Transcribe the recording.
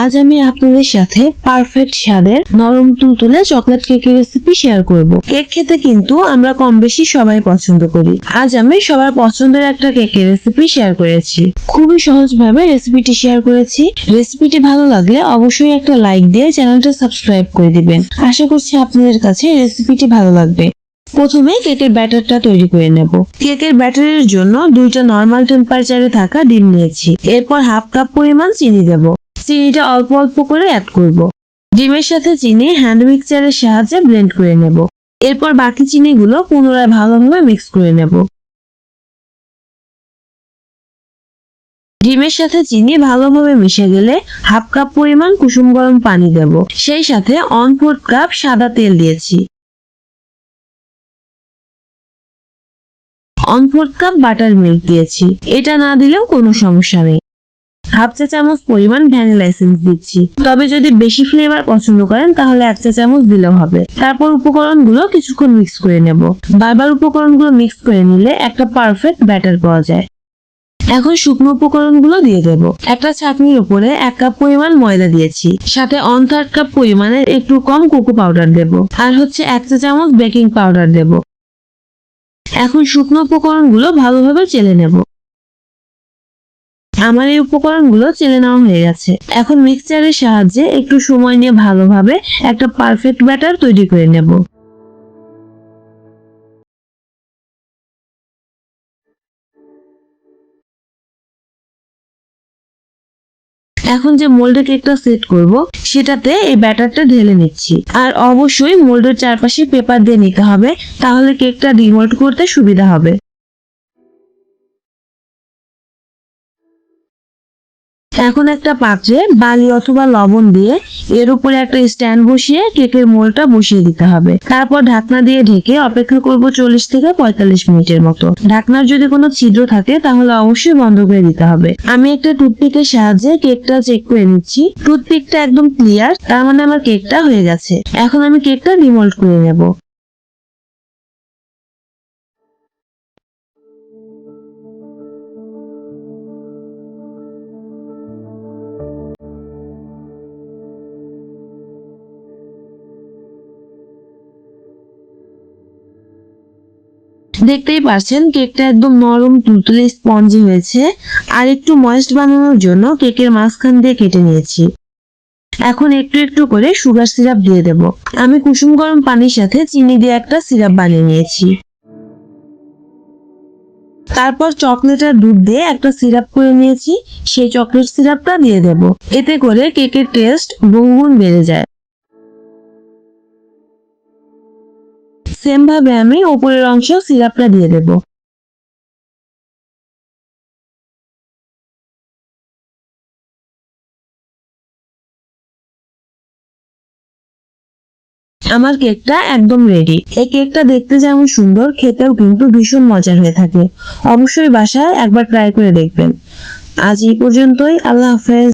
আজ আমি আপনাদের সাথে পারফেক্ট স্বাদের নরম তুলতুলে চকলেট কেকের রেসিপি শেয়ার করব। কেক খেতে কিন্তু আমরা কম বেশি সবাই পছন্দ করি। আজ আমি সবার পছন্দের একটা কেকের রেসিপি শেয়ার করেছি। খুবই সহজভাবে রেসিপিটি শেয়ার করেছি। রেসিপিটি ভালো লাগলে অবশ্যই একটা লাইক দিয়ে চ্যানেলটা সাবস্ক্রাইব করে দিবেন। আশা করছি আপনাদের কাছে রেসিপিটি ভালো লাগবে। প্রথমে কেকের ব্যাটারটা তৈরি করে নেব। কেকের ব্যাটারের জন্য 2টা নরমাল টেম্পারেচারে থাকা ডিম নিয়েছি। এরপর হাফ কাপ পরিমাণ চিনি দেব। চিনিটা অল্প অল্প করে অ্যাড করব। ডিমের সাথে চিনি হ্যান্ড মিক্সচারের সাহায্যে ব্লেন্ড করে নেব। এরপর বাকি চিনিগুলো পুনরায় ভালোভাবে মিক্স করে নেব। ডিমের সাথে চিনি ভালোভাবে মিশে গেলে হাফ কাপ পরিমাণ কুসুম গরম পানি দেব। সেই সাথে 1/4 কাপ সাদা তেল দিয়েছি। 1/4 কাপ বাটার মিল্ক দিয়েছি। এটা না দিলেও কোনো সমস্যা নেই। হাফ চা চামচ পরিমাণ ভ্যানিলা এসেন্স দিচ্ছি। তবে যদি বেশি ফ্লেভার পছন্দ করেন তাহলে 1 চা চামচ দিলেও হবে। তারপর উপকরণগুলো কিছুক্ষণ মিক্স করে নেব। বারবার উপকরণগুলো মিক্স করে নিলে একটা পারফেক্ট ব্যাটার পাওয়া যায়। এখন শুকনো উপকরণগুলো দিয়ে দেব। একটা ছাঁকনির উপরে 1 কাপ পরিমাণ ময়দা দিয়েছি। সাথে 1/3 কাপ পরিমাণের একটু কম কোকো পাউডার দেব। আর 1 চা চামচ বেকিং পাউডার দেব। এখন শুকনো উপকরণগুলো ভালোভাবে চেলে নেব। আমার এই উপকরণগুলো চেলে নেওয়া হয়ে গেছে। এখন মিক্সচারের সাহায্যে একটু সময় নিয়ে ভালোভাবে একটা পারফেক্ট ব্যাটার তৈরি করে নেব। এখন যে মোল্ডে কেকটা সেট করব সেটাতে এই ব্যাটারটা ঢেলে নিচ্ছি। আর অবশ্যই মোল্ডের চারপাশে পেপার দিয়ে নিতে হবে, তাহলে কেকটা ডিমোল্ড করতে সুবিধা হবে। এখন একটা পাত্রে বালি অথবা লবণ দিয়ে এর উপরে একটা স্ট্যান্ড বসিয়ে কেকের মোল্ডটা বসিয়ে দিতে হবে। তারপর ঢাকনা দিয়ে ঢেকে অপেক্ষা করব 40 থেকে 45 মিনিটের মতো। ঢাকনার যদি কোনো ছিদ্র থাকে তাহলে অবশ্যই বন্ধ করে দিতে হবে। আমি একটা টুথপিকের সাহায্যে কেকটা চেক করে নিচ্ছি। টুথপিকটা একদম ক্লিয়ার, তার মানে আমার কেকটা হয়ে গেছে। এখন আমি কেকটা ডিমোল্ড করে নেব। দেখতেই পাচ্ছেন কেকটা একদম নরম তুলতুলে স্পঞ্জি হয়েছে। আর একটু ময়েস্ট বানানোর জন্য কেকের মাঝখান দিয়ে কেটে নিয়েছি। এখন একটু একটু করে সুগার সিরাপ দিয়ে দেব। আমি কুসুম গরম পানির সাথে চিনি দিয়ে একটা সিরাপ বানিয়ে নিয়েছি। তারপর চকলেট আর দুধ দিয়ে একটা সিরাপ করে নিয়েছি। সেই চকলেট সিরাপটা দিয়ে দেব। এতে করে কেকের টেস্ট বহুগুণ বেড়ে যায়। সেম ভাবে আমি উপরের অংশ সিরাপটা দিয়ে দেব। আমার কেকটা একদম রেডি। এই কেকটা দেখতে যেমন সুন্দর, খেতেও কিন্তু ভীষণ মজার হয়ে থাকে। অবশ্যই বাসায় একবার ট্রাই করে দেখবেন। আজ এই পর্যন্তই। আল্লাহ হাফেজ।